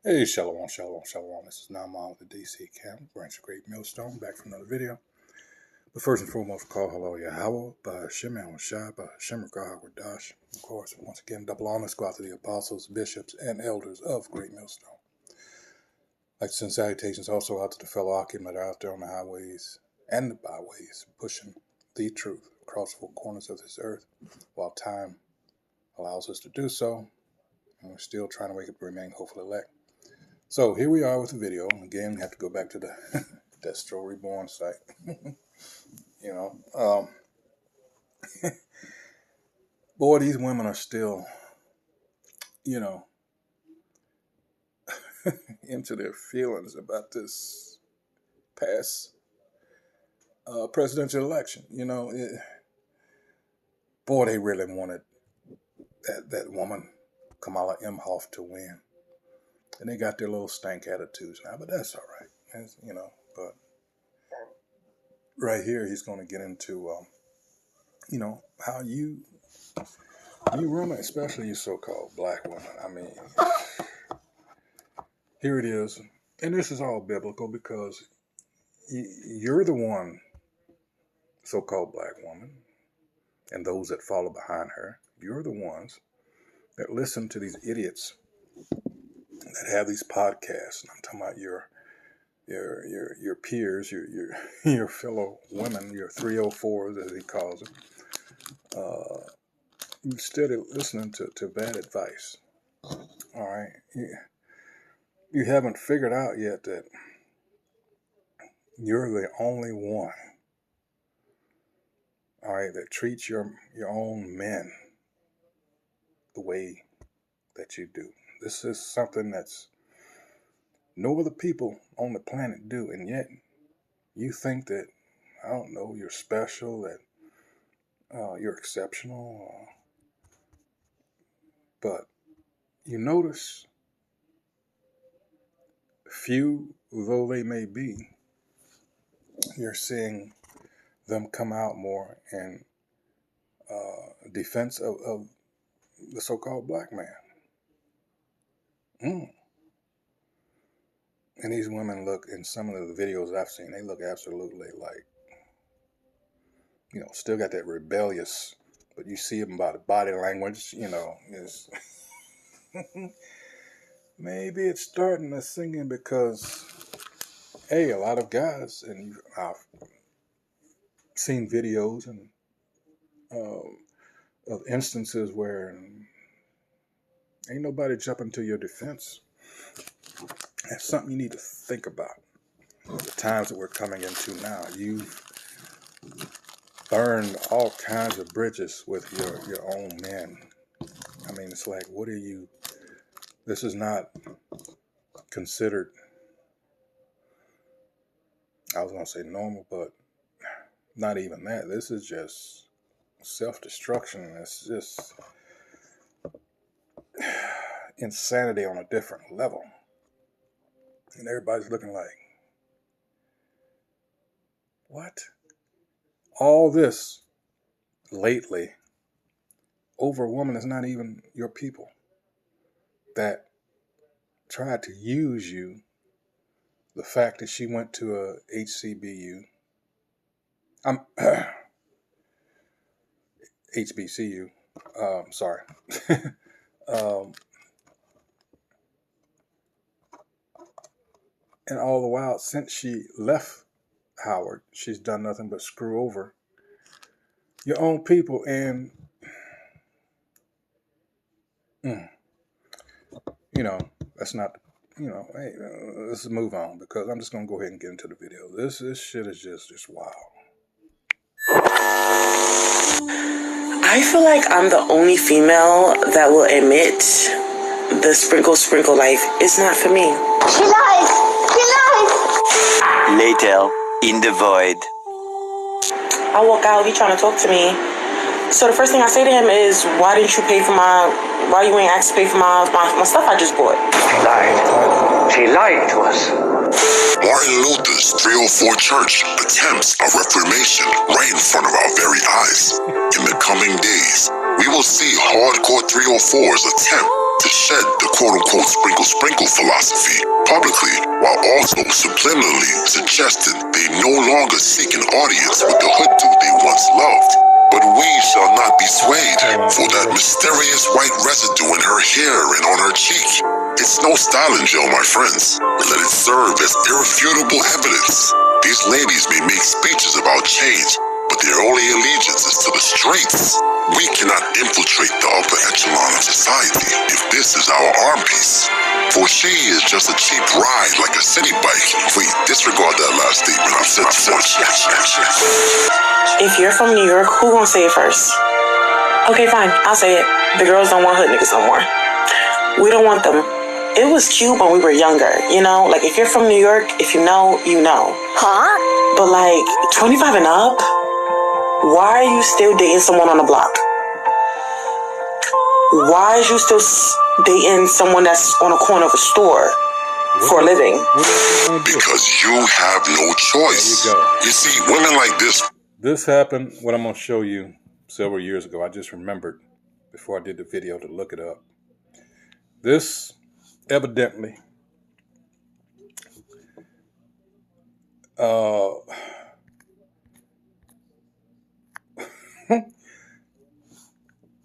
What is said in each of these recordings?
Hey, shalom, shalom, shalom. This is Naaman with the DC Camp, Branch of Great Millstone, back from another video. But first and foremost, call hello Yahweh, Ba'Hashem Yahushua, Ba'Hashem Rakah Wadash. Of course, once again, double honors go out to the apostles, bishops, and elders of Great Millstone. I'd like to send salutations also out to the fellow Akim that are out there on the highways and the byways, pushing the truth across the four corners of this earth, while time allows us to do so, and we're still trying to wake up to remain hopeful elect. So here we are with the video. Again, we have to go back to the Destro Reborn site. Boy, these women are still, into their feelings about this past presidential election. Boy, they really wanted that woman, Kamala Imhoff, to win. And they got their little stank attitudes now, but that's all right. But right here, he's going to get into, how you women, especially you so-called black women. I mean, here it is. And this is all biblical because you're the one, so-called black woman, and those that follow behind her, you're the ones that listen to these idiots that have these podcasts. And I'm talking about your peers, your fellow women, your 304s, as he calls them. Instead of listening to bad advice. All right. You haven't figured out yet that you're the only one, all right, that treats your own men the way that you do. This is something that's no other people on the planet do, and yet you think that, I don't know, you're special, that you're exceptional, but you notice, few though they may be, you're seeing them come out more in defense of the so-called black man. And these women look, in some of the videos I've seen, they look absolutely like, still got that rebellious, but you see them by the body language, is maybe it's starting to sink in because, a lot of guys, and I've seen videos and of instances where ain't nobody jumping to your defense. That's something you need to think about. The times that we're coming into now, you've burned all kinds of bridges with your own men. I mean, it's like, what are you? This is not considered, I was going to say normal, but not even that. This is just self-destruction. It's just insanity on a different level. And everybody's looking like, what? All this lately over a woman that's not even your people, that tried to use you. The fact that she went to a HBCU, HBCU, sorry. And all the while, since she left Howard, she's done nothing but screw over your own people. And, that's not, hey, let's move on, because I'm just going to go ahead and get into the video. This shit is just wild. I feel like I'm the only female that will admit the sprinkle life is not for me. She lies! She lies! Later, in the void. I walk out, he trying to talk to me. So the first thing I say to him is, why you ain't asked to pay for my stuff I just bought? She lied to us. Martin Luther's 304 Church attempts a reformation right in front of our very eyes. In the coming days, we will see hardcore 304s attempt to shed the quote-unquote sprinkle philosophy publicly, while also subliminally suggesting they no longer seek an audience with the hood dude they once loved. But we shall not be swayed, for that mysterious white residue in her hair and on her cheek. It's no styling gel, my friends. Let it serve as irrefutable evidence. These ladies may make speeches about change, but their only allegiance is to the streets. We cannot infiltrate the upper echelon of society if this is our arm piece. For she is just a cheap ride like a city bike. Wait, disregard that last statement. I've said too much. If you're from New York, who gonna say it first? Okay, fine, I'll say it. The girls don't want hood niggas no more. We don't want them. It was cute when we were younger, you know? Like, if you're from New York, if you know, you know. Huh? But like, 25 and up? Why are you still dating someone on the block? Why is you still dating someone that's on a corner of a store for a living? Because you have no choice. There you go. You see, women like this. This happened, what I'm going to show you several years ago. I just remembered before I did the video to look it up. This evidently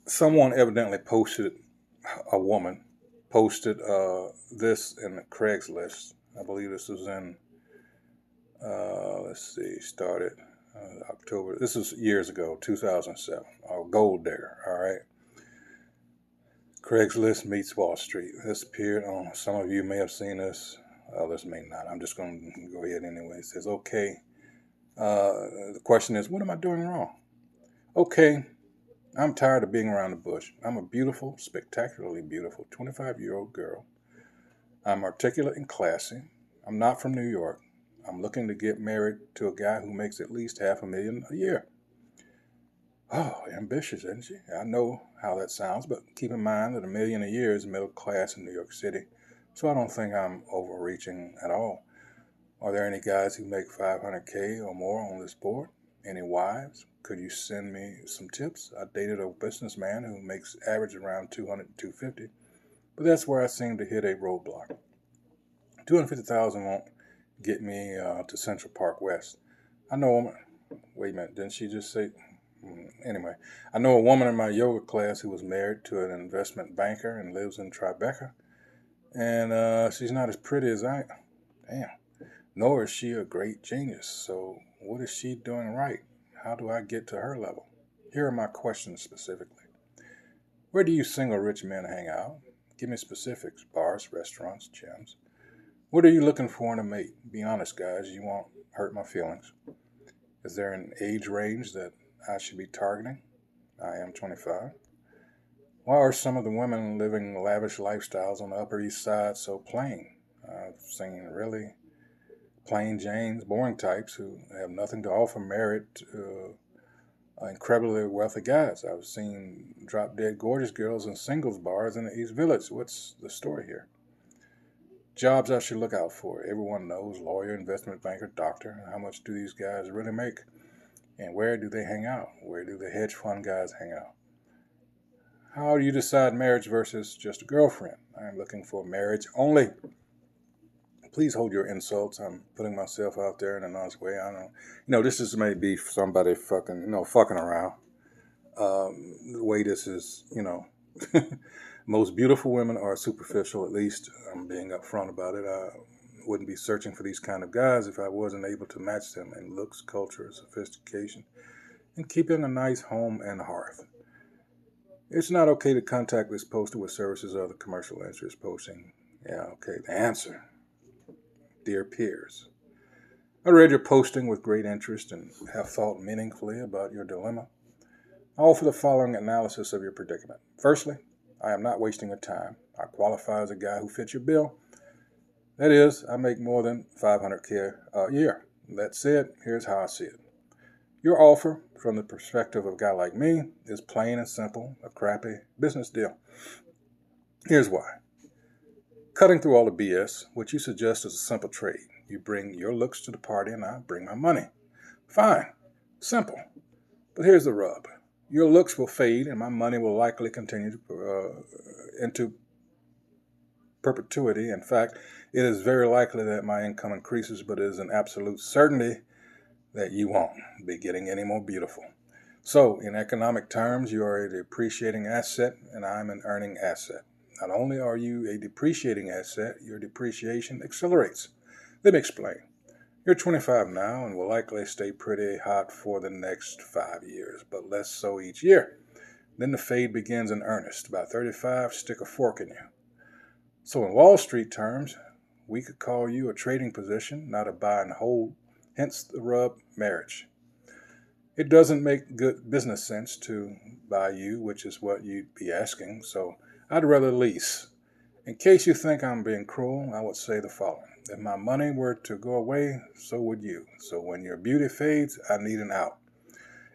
someone evidently posted, a woman posted this in the Craigslist. I believe this was in, let's see, started October. This was years ago, 2007. Gold Digger, all right. Craigslist meets Wall Street. This appeared on, some of you may have seen this, others may not. I'm just going to go ahead anyway. It says, okay, the question is, what am I doing wrong? Okay, I'm tired of being around the bush. I'm a beautiful, spectacularly beautiful 25-year-old girl. I'm articulate and classy. I'm not from New York. I'm looking to get married to a guy who makes at least $500,000 a year. Oh, ambitious, isn't she? I know how that sounds, but keep in mind that $1 million a year is middle class in New York City, so I don't think I'm overreaching at all. Are there any guys who make $500K or more on this board? Any wives? Could you send me some tips? I dated a businessman who makes average around $200 to $250, but that's where I seem to hit a roadblock. $250,000 won't get me to Central Park West. I know a woman. Wait a minute, didn't she just say? Anyway, I know a woman in my yoga class who was married to an investment banker and lives in Tribeca, and she's not as pretty as I am. Damn. Nor is she a great genius. So what is she doing right? How do I get to her level? Here are my questions specifically. Where do you single rich men hang out? Give me specifics. Bars, restaurants, gyms. What are you looking for in a mate? Be honest, guys. You won't hurt my feelings. Is there an age range that I should be targeting? I am 25. Why are some of the women living lavish lifestyles on the Upper East Side so plain? I've seen really plain Janes, boring types who have nothing to offer married incredibly wealthy guys. I've seen drop-dead gorgeous girls in singles bars in the East Village. What's the story here? Jobs I should look out for. Everyone knows lawyer, investment banker, doctor. How much do these guys really make? And where do they hang out? Where do the hedge fund guys hang out? How do you decide marriage versus just a girlfriend? I'm looking for marriage only. Please hold your insults. I'm putting myself out there in a nice way. I don't, this is maybe somebody fucking around. The way this is, most beautiful women are superficial. At least I'm being upfront about it. I wouldn't be searching for these kind of guys if I wasn't able to match them in looks, culture, sophistication, and keeping a nice home and hearth. It's not okay to contact this poster with services or other commercial interest posting. Yeah, okay. The answer. Dear peers, I read your posting with great interest and have thought meaningfully about your dilemma. I offer the following analysis of your predicament. Firstly, I am not wasting your time. I qualify as a guy who fits your bill. That is, I make more than $500K a year. That said, here's how I see it. Your offer, from the perspective of a guy like me, is plain and simple, a crappy business deal. Here's why. Cutting through all the BS, what you suggest is a simple trade. You bring your looks to the party and I bring my money. Fine. Simple. But here's the rub. Your looks will fade and my money will likely continue into perpetuity. In fact, it is very likely that my income increases, but it is an absolute certainty that you won't be getting any more beautiful. So, in economic terms, you are a depreciating asset, and I'm an earning asset. Not only are you a depreciating asset, your depreciation accelerates. Let me explain. You're 25 now and will likely stay pretty hot for the next 5 years, but less so each year. Then the fade begins in earnest. By 35, stick a fork in you. So in Wall Street terms, we could call you a trading position, not a buy and hold, hence the rub marriage. It doesn't make good business sense to buy you, which is what you'd be asking, so I'd rather lease. In case you think I'm being cruel, I would say the following. If my money were to go away, so would you. So when your beauty fades, I need an out.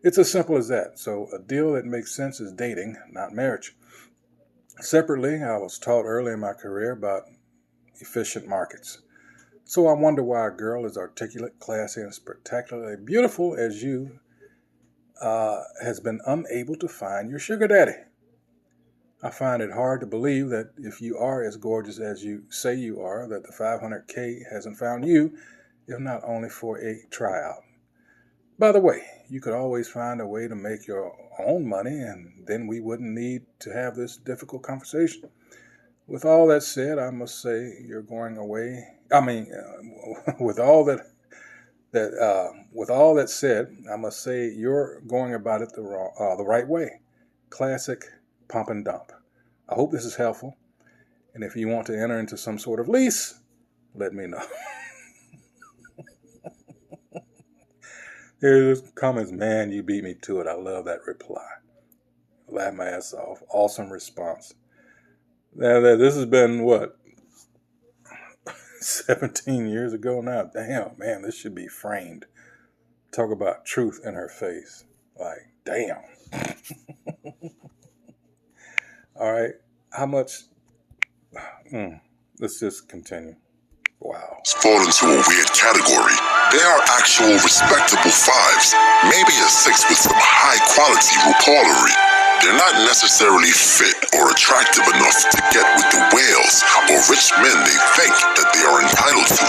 It's as simple as that. So a deal that makes sense is dating, not marriage. Separately, I was taught early in my career about efficient markets. So I wonder why a girl as articulate, classy, and spectacularly beautiful as you has been unable to find your sugar daddy. I find it hard to believe that if you are as gorgeous as you say you are, that the 500K hasn't found you, if not only for a tryout. By the way, you could always find a way to make your own money, and then we wouldn't need to have this difficult conversation. With all that said, I must say you're going away. With all that said, I must say you're going about it the right way. Classic pump and dump. I hope this is helpful. And if you want to enter into some sort of lease, let me know. Here's comments, man, you beat me to it. I love that reply. Laugh my ass off. Awesome response. Now, this has been, 17 years ago now? Damn, man, this should be framed. Talk about truth in her face. Like, damn. All right, how much? Let's just continue. Wow. Fall into a weird category. They are actual respectable fives, maybe a six with some high quality RuPaulery. They're not necessarily fit or attractive enough to get with the whales or rich men they think that they are entitled to.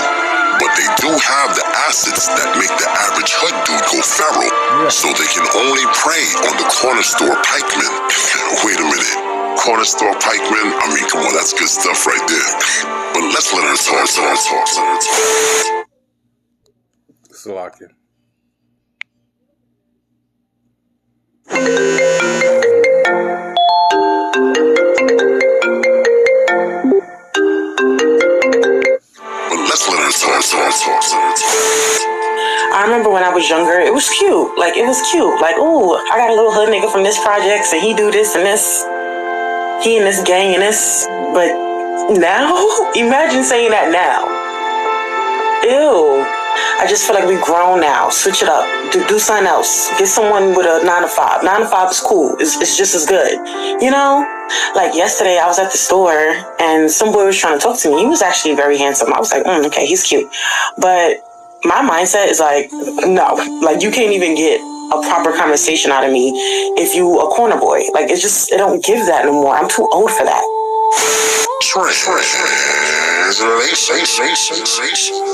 But they do have the assets that make the average hood dude go feral, so they can only prey on the corner store pikemen. Wait a minute. Corner store pikemen? I mean, come on, that's good stuff right there. But let's let her talk. Salakia. I remember when I was younger, it was cute. Like, it was cute. Like, ooh, I got a little hood nigga from this project, and he do this and this. He in this gang and this. But now? Imagine saying that now. Ew. I just feel like we've grown now. Switch it up. Do something else. Get someone with a 9 to 5. 9 to 5 is cool. It's just as good. You know? Like yesterday, I was at the store and some boy was trying to talk to me. He was actually very handsome. I was like, okay, he's cute. But my mindset is like, no. Like, you can't even get a proper conversation out of me if you a corner boy. Like, it don't give that no more. I'm too old for that.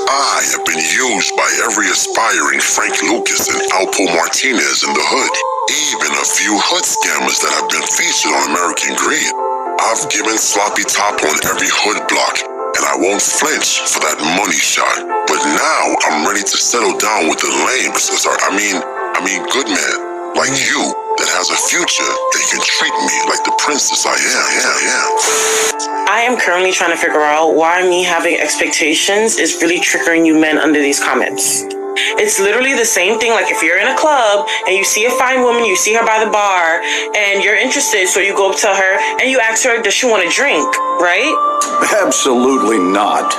I have been used by every aspiring Frank Lucas and Alpo Martinez in the hood. Even a few hood scammers that have been featured on American Greed. I've given sloppy top on every hood block, and I won't flinch for that money shot. But now I'm ready to settle down with the lames. I mean good man, like you, that has a future that can treat me like the princess I am. I am currently trying to figure out why me having expectations is really triggering you men under these comments. It's literally the same thing like if you're in a club and you see a fine woman, you see her by the bar, and you're interested, so you go up to her and you ask her, does she want a drink, right? Absolutely not.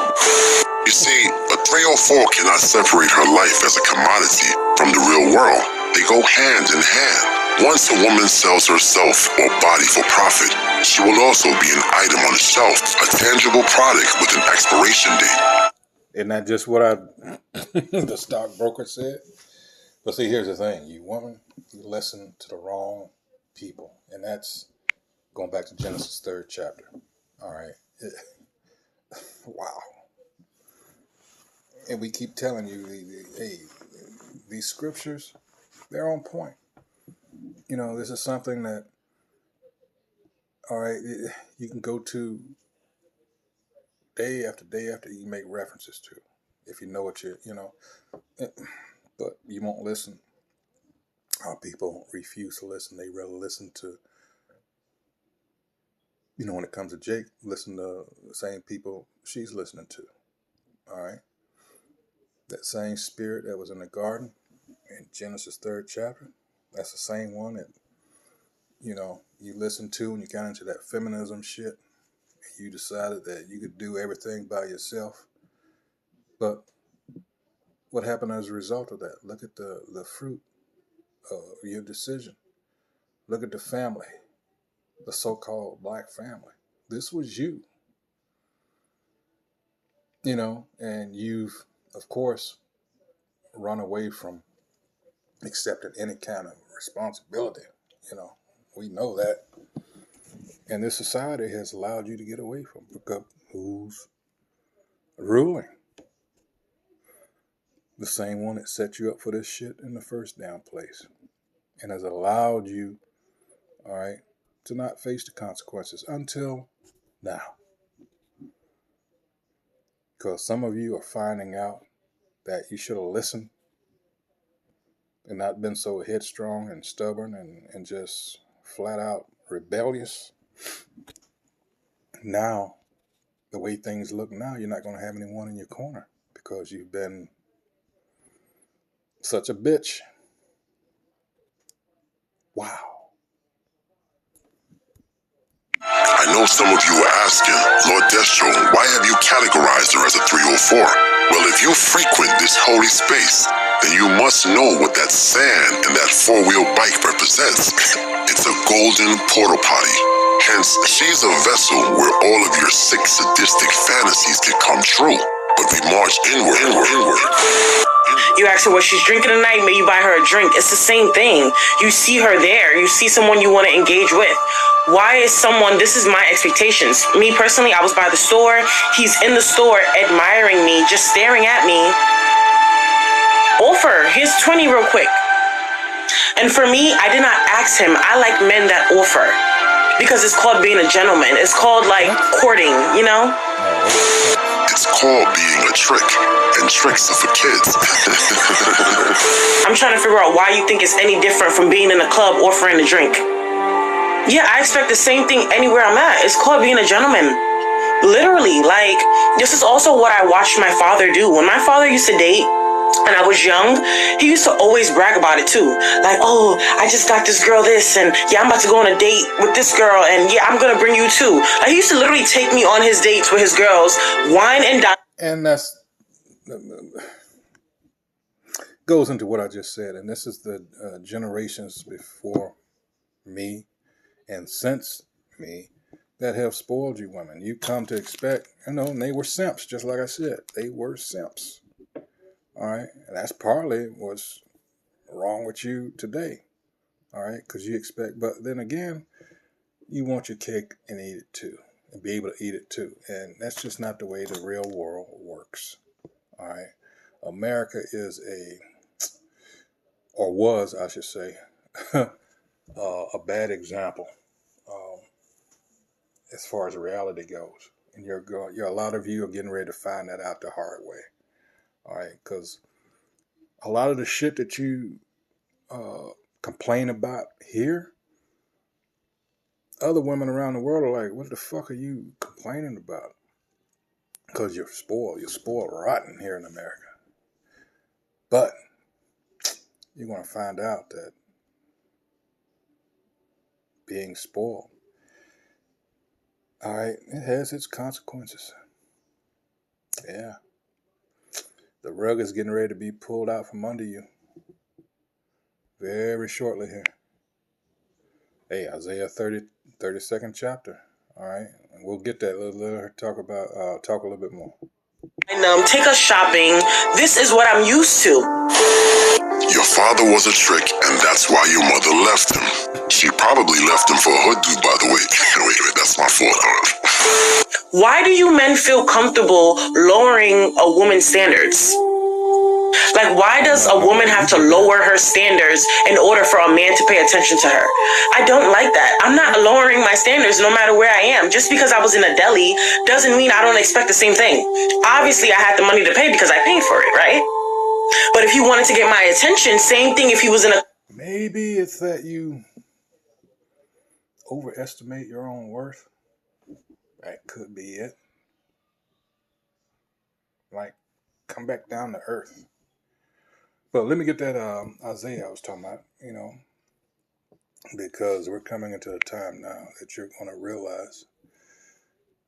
You see, a 304 cannot separate her life as a commodity from the real world. They go hand in hand. Once a woman sells herself or body for profit, she will also be an item on the shelf, a tangible product with an expiration date. Isn't that just what the stockbroker said? But see, here's the thing. You woman, you listen to the wrong people. And that's going back to Genesis 3rd chapter. All right. Wow. And we keep telling you, hey, these scriptures, they're on point. You know, this is something that, all right, you can go to day after day after you make references to, if you know what but you won't listen. Our people refuse to listen. They rather listen to, when it comes to Jake, listen to the same people she's listening to. All right. That same spirit that was in the garden in Genesis 3rd chapter, that's the same one that, you listened to when you got into that feminism shit. And you decided that you could do everything by yourself. But what happened as a result of that? Look at the fruit of your decision. Look at the family, the so-called black family. This was you. And you've, of course, run away from accepting any kind of responsibility. We know that. And this society has allowed you to get away from because who's ruling? The same one that set you up for this shit in the first damn place. And has allowed you, all right, to not face the consequences until now. Because some of you are finding out that you should have listened and not been so headstrong and stubborn and just flat out rebellious. Now, the way things look now, you're not going to have anyone in your corner because you've been such a bitch. Wow. I know some of you are asking, Lord Destro, why have you categorized her as a 304? Well, if you frequent this holy space, then you must know what that sand and that four-wheel bike represents. It's a golden porta potty. Hence, she's a vessel where all of your sick, sadistic fantasies can come true. But we march inward. You ask her what she's drinking tonight, maybe you buy her a drink. It's the same thing. You see her there. You see someone you want to engage with. Why is this is my expectations. Me personally, I was by the store. He's in the store admiring me, just staring at me. Offer, here's 20 real quick. And for me, I did not ask him. I like men that offer. Because it's called being a gentleman. It's called courting, It's called being a trick. And tricks are for kids. I'm trying to figure out why you think it's any different from being in a club offering a drink. Yeah, I expect the same thing anywhere I'm at. It's called being a gentleman. Literally, this is also what I watched my father do. When my father used to date, and I was young, he used to always brag about it too. Oh, I just got this girl this, and yeah, I'm about to go on a date with this girl, and yeah, I'm gonna bring you too. He used to literally take me on his dates with his girls, wine and dine. And that's goes into what I just said. And this is the generations before me and since me that have spoiled you women. You come to expect, and they were simps, just like I said. They were simps. All right? And that's partly what's wrong with you today. All right? Because you expect, but then again, you want your cake and eat it too. And be able to eat it too. And that's just not the way the real world works. All right? America is was, I should say, a bad example as far as reality goes. And a lot of you are getting ready to find that out the hard way. All right? Because a lot of the shit that you complain about here, other women around the world are like, what the fuck are you complaining about? Because you're spoiled. You're spoiled rotten here in America. But you're going to find out that being spoiled, all right, it has its consequences. Yeah. The rug is getting ready to be pulled out from under you very shortly here. Hey, Isaiah 32nd chapter. All right. And we'll get that. Let her talk a little bit more. And take us shopping. This is what I'm used to. Your father was a trick, and that's why your mother left him. She probably left him for a hood dude, by the way. Wait, that's my fault. Why do you men feel comfortable lowering a woman's standards? Like, why does a woman have to lower her standards in order for a man to pay attention to her? I don't like that. I'm not lowering my standards no matter where I am. Just because I was in a deli doesn't mean I don't expect the same thing. Obviously, I had the money to pay because I paid for it, right? But if you wanted to get my attention, same thing if he was in a... Maybe it's that you overestimate your own worth. That could be it. Like, come back down to earth. But let me get that Isaiah I was talking about, because we're coming into a time now that you're going to realize.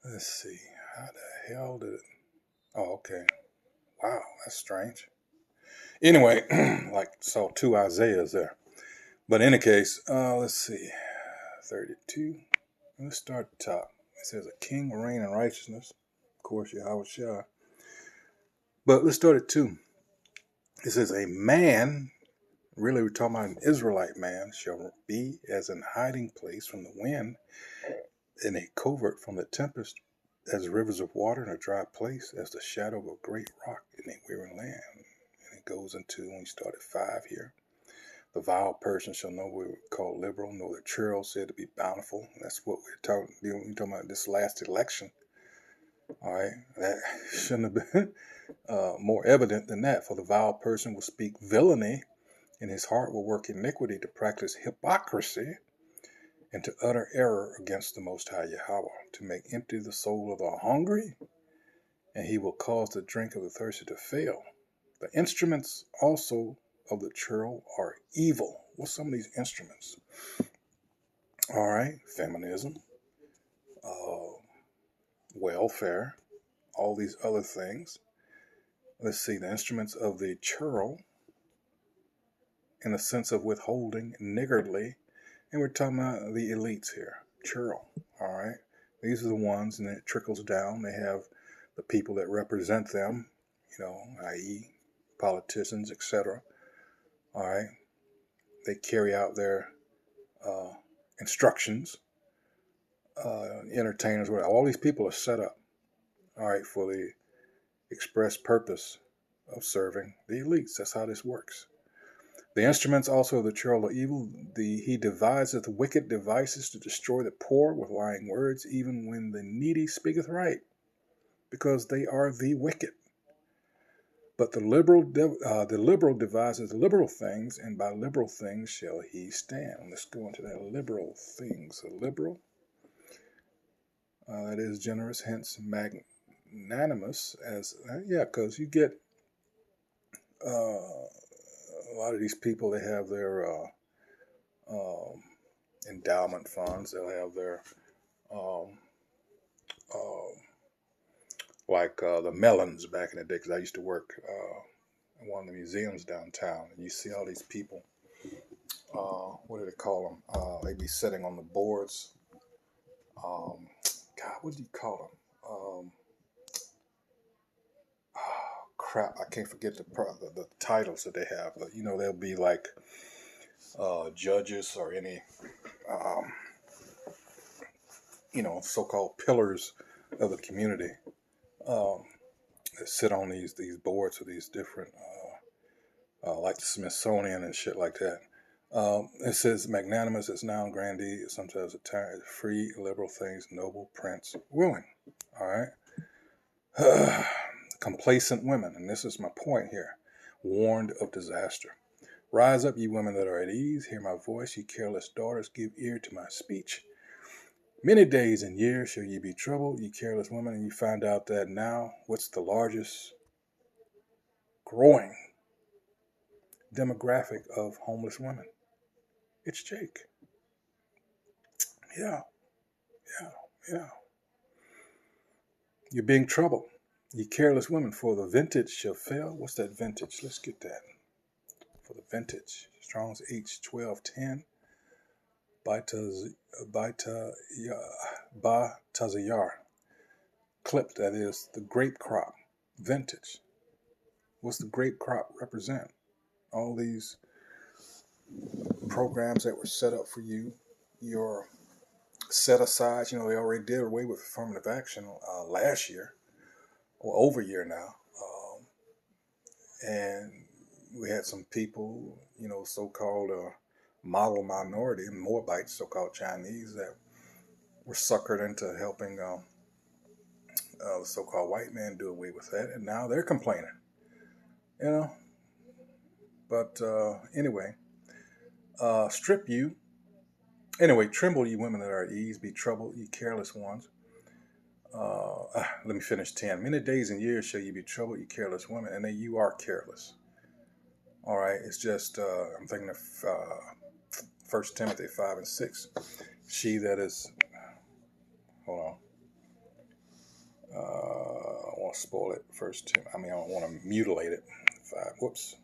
Let's see. How the hell did it? Oh, okay. Wow, that's strange. Anyway, saw two Isaiahs there. But in any case, let's see. 32. Let's start at the top. It says a king will reign in righteousness. Of course, Yahweh Shah. But let's start at 2. It says a man, really we're talking about an Israelite man, shall be as an hiding place from the wind, in a covert from the tempest, as rivers of water in a dry place, as the shadow of a great rock in a weary land. And it goes into, when you start at 5 here, the vile person shall know what we call liberal, nor the churl said to be bountiful. That's what we're talking about this last election. All right, that shouldn't have been more evident than that. For the vile person will speak villainy, and his heart will work iniquity to practice hypocrisy, and to utter error against the Most High Yahweh, to make empty the soul of the hungry, and he will cause the drink of the thirsty to fail. The instruments also of the churl are evil. What's some of these instruments? All right, feminism, welfare, all these other things. Let's see, the instruments of the churl, in the sense of withholding, niggardly, and we're talking about the elites here, churl, all right? These are the ones, and it trickles down. They have the people that represent them, i.e. politicians, etc. All right? They carry out their instructions, entertainers, whatever. All these people are set up, all right, for the express purpose of serving the elites. That's how this works. The instruments also of the churl are evil. He deviseth wicked devices to destroy the poor with lying words, even when the needy speaketh right, because they are the wicked. But the liberal devises liberal things, and by liberal things shall he stand. Let's go into that liberal things. A liberal, that is generous, hence magnanimous. Because you get a lot of these people, they have their endowment funds. They'll have their the melons back in the day, because I used to work in one of the museums downtown, and you see all these people. What do they call them? They be sitting on the boards. What do you call them? Crap, I can't forget the titles that they have. But, they'll be like judges or any, so-called pillars of the community that sit on these boards of these different, like the Smithsonian and shit like that. It says magnanimous is noun grandee, sometimes attired free, liberal things, noble, prince, willing. All right. Complacent women, and this is my point here, warned of disaster. Rise up, ye women that are at ease, hear my voice, ye careless daughters, give ear to my speech. Many days and years shall ye be troubled, ye careless women, and you find out that now, what's the largest growing demographic of homeless women? It's Jake. Yeah. You're being troubled. Ye careless women, for the vintage shall fail. What's that vintage? Let's get that. For the vintage. Strong's H1210. Batazayar. Clip, that is the grape crop. Vintage. What's the grape crop represent? All these programs that were set up for you, your set aside. They already did away with affirmative action last year, or over a year now. And we had some people, so-called model minority, Moabites, so-called Chinese, that were suckered into helping the so-called white man do away with that. And now they're complaining, But anyway, strip you. Anyway, tremble, you women that are at ease. Be troubled, you careless ones. Let me finish 10. Many days and years shall you be troubled, you careless women, and then you are careless. All right, it's just, I'm thinking of 1 Timothy 5 and 6. She that is, hold on. I don't want to spoil it. I don't want to mutilate it. 5, whoops.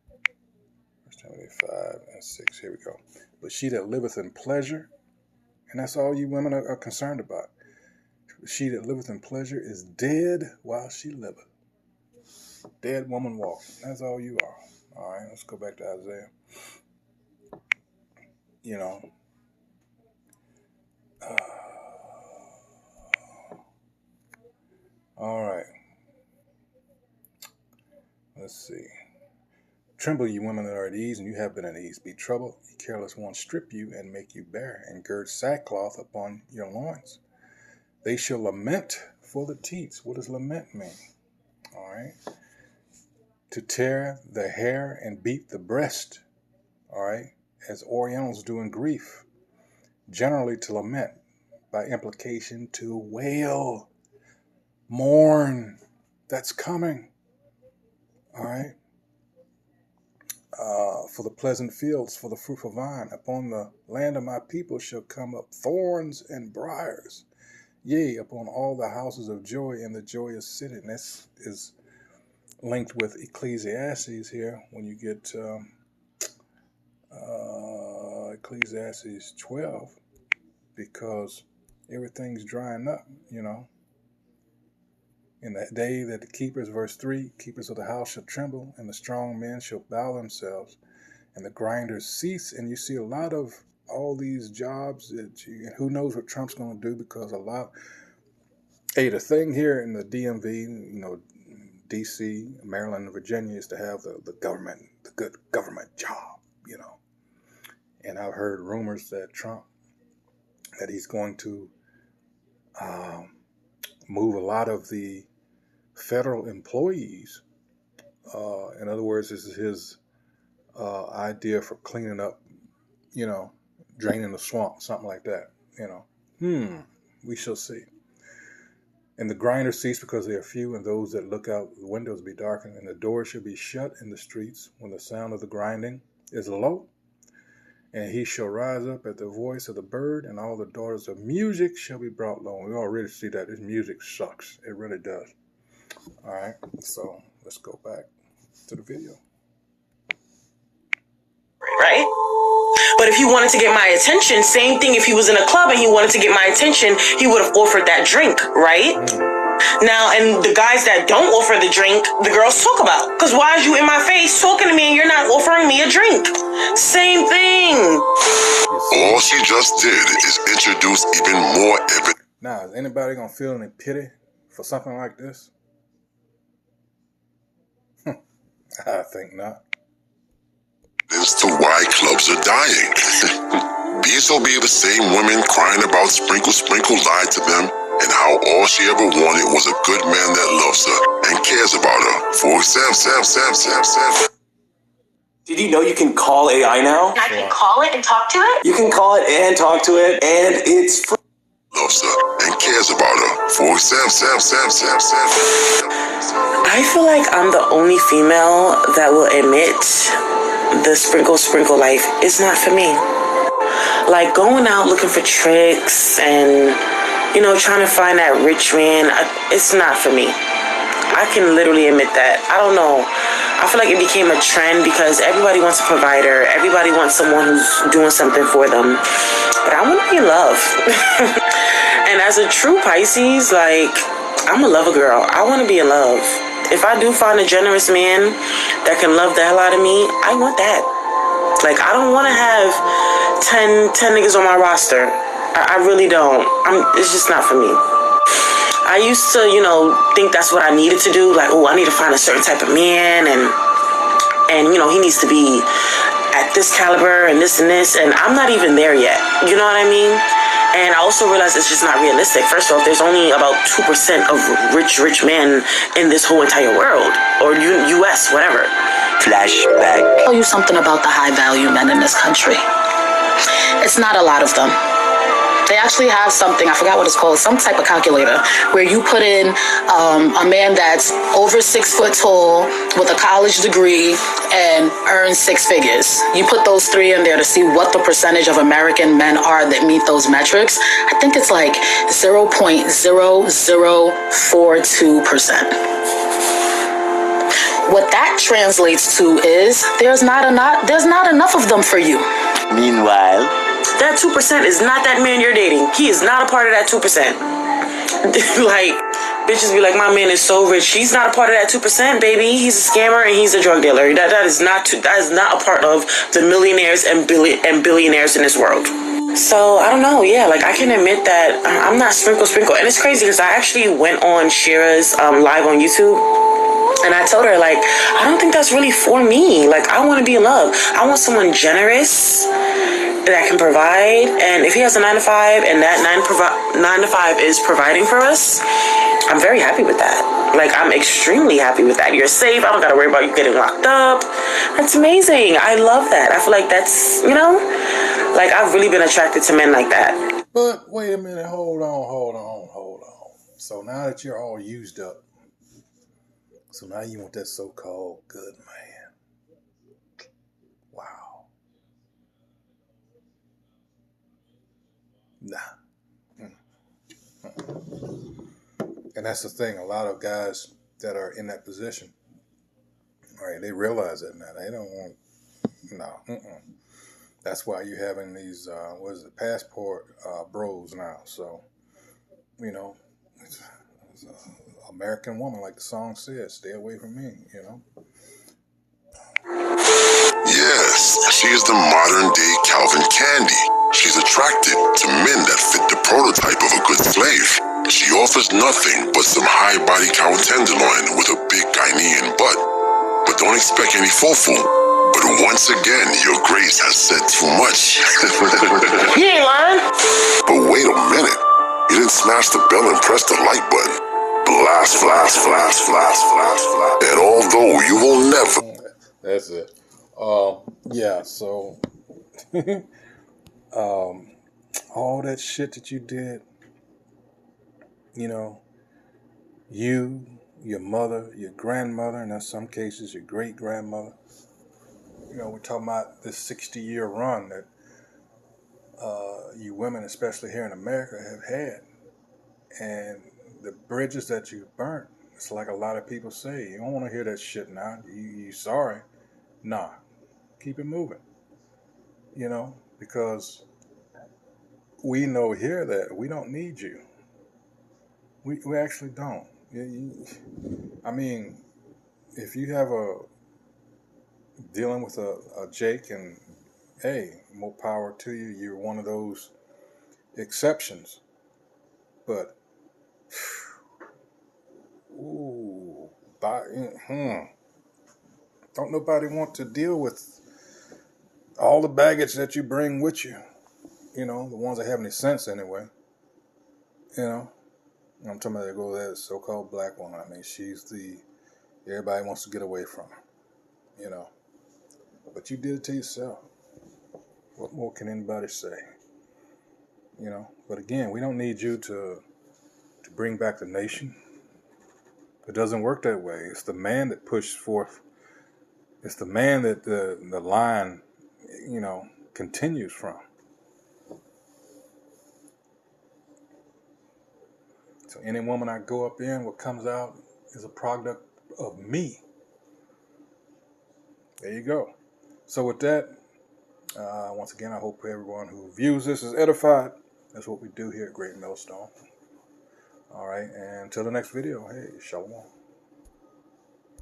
1 Timothy 5 and 6, here we go. But she that liveth in pleasure, and that's all you women are concerned about. She that liveth in pleasure is dead while she liveth. Dead woman walking. That's all you are. All right, let's go back to Isaiah. All right. Let's see. Tremble, you women that are at ease, and you have been at ease. Be troubled, ye careless ones. Strip you and make you bare, and gird sackcloth upon your loins. They shall lament for the teats. What does lament mean? All right. To tear the hair and beat the breast. All right. As Orientals do in grief. Generally to lament. By implication, to wail. Mourn. That's coming. All right. For the pleasant fields, for the fruitful vine. Upon the land of my people shall come up thorns and briars. Yea, upon all the houses of joy in the joyous city. And this is linked with Ecclesiastes here when you get Ecclesiastes 12, because everything's drying up, In that day that the keepers, verse 3, keepers of the house shall tremble, and the strong men shall bow themselves, and the grinders cease. And you see a lot of all these jobs and who knows what Trump's going to do, because the thing here in the DMV, DC, Maryland, and Virginia is to have the good government job, And I've heard rumors that he's going to move a lot of the federal employees. In other words, this is his idea for cleaning up, draining the swamp, something like that, we shall see. And the grinders cease because they are few, and those that look out the windows be darkened, and the doors shall be shut in the streets when the sound of the grinding is low. And he shall rise up at the voice of the bird, and all the daughters of music shall be brought low. And we already see that this music sucks. It really does. All right, so let's go back to the video. Right? But if he wanted to get my attention, same thing. If he was in a club and he wanted to get my attention, he would have offered that drink, right? Now, and the guys that don't offer the drink, the girls talk about. Because why is you in my face talking to me and you're not offering me a drink? Same thing. All she just did is introduce even more evidence. Now, is anybody going to feel any pity for something like this? I think not. As to why clubs are dying. These will be the same women crying about Sprinkle lied to them, and how all she ever wanted was a good man that loves her and cares about her. For Sam. Did you know you can call AI now? I can call it and talk to it? You can call it and talk to it, and it's free. Loves her and cares about her. For Sam. I feel like I'm the only female that will admit the sprinkle life is not for me. Like going out looking for tricks and, trying to find that rich man, it's not for me. I can literally admit that. I don't know. I feel like it became a trend because everybody wants a provider. Everybody wants someone who's doing something for them. But I want to be in love. And as a true Pisces, I'm a lover girl. I want to be in love. If I do find a generous man that can love the hell out of me, I want that. I don't want to have 10 niggas on my roster. I really don't. It's just not for me. I used to, think that's what I needed to do. Like, oh, I need to find a certain type of man, and he needs to be at this caliber and this, and I'm not even there yet. You know what I mean? And I also realized it's just not realistic. First off, there's only about 2% of rich men in this whole entire world, or U.S., whatever. Flashback. I'll tell you something about the high-value men in this country. It's not a lot of them. They actually have something, I forgot what it's called, some type of calculator, where you put in a man that's over 6 foot tall with a college degree and earns 6 figures. You put those 3 in there to see what the percentage of American men are that meet those metrics. I think it's like 0.0042%. What that translates to is there's not enough of them for you. Meanwhile, that 2% is not that man you're dating. He is not a part of that 2%. Like, bitches be like, my man is so rich. He's not a part of that 2%, baby. He's a scammer and he's a drug dealer. That is not a part of the millionaires and billionaires in this world. So, I don't know. Yeah, like, I can admit that I'm not sprinkle. And it's crazy because I actually went on Shira's live on YouTube. And I told her, like, I don't think that's really for me. Like, I want to be in love. I want someone generous that can provide. And if he has a 9 to 5 and that 9 to 5 is providing for us, I'm very happy with that. Like, I'm extremely happy with that. You're safe. I don't got to worry about you getting locked up. That's amazing. I love that. I feel like that's, like, I've really been attracted to men like that. But wait a minute. Hold on. So now that you're all used up, so now you want that so-called good man. Wow. Nah. And that's the thing. A lot of guys that are in that position, all right, they realize that now. They don't want, no. That's why you're having these, passport bros now. So, it's American woman, like the song says, stay away from me, Yes, she is the modern-day Calvin Candy. She's attracted to men that fit the prototype of a good slave. She offers nothing but some high-body cow tenderloin with a big Ghanaian butt. But don't expect any fufu. But once again, your grace has said too much. You ain't lying. But wait a minute. You didn't smash the bell and press the like button. Blast, flash, flash, flash, flash, flash. And although you will never... That's it. Yeah, so... all that shit that you did, you, your mother, your grandmother, and in some cases your great-grandmother, we're talking about this 60-year run that you women, especially here in America, have had. And the bridges that you burnt, it's like a lot of people say, you don't want to hear that shit now. You sorry. Nah, keep it moving. Because we know here that we don't need you. We actually don't. I mean, if you have dealing with a Jake, and hey, more power to you. You're one of those exceptions. But don't nobody want to deal with all the baggage that you bring with you. The ones that have any sense anyway. I'm talking about that so-called black woman. I mean, she's everybody wants to get away from her. But you did it to yourself. What more can anybody say? But again, we don't need you to bring back the nation. It doesn't work that way. It's the man that pushed forth. It's the man that the line, continues from. So any woman I go up in, what comes out is a product of me. There you go. So with that, once again, I hope everyone who views this is edified. That's what we do here at Great Millstone. All right, and until the next video, hey, shalom.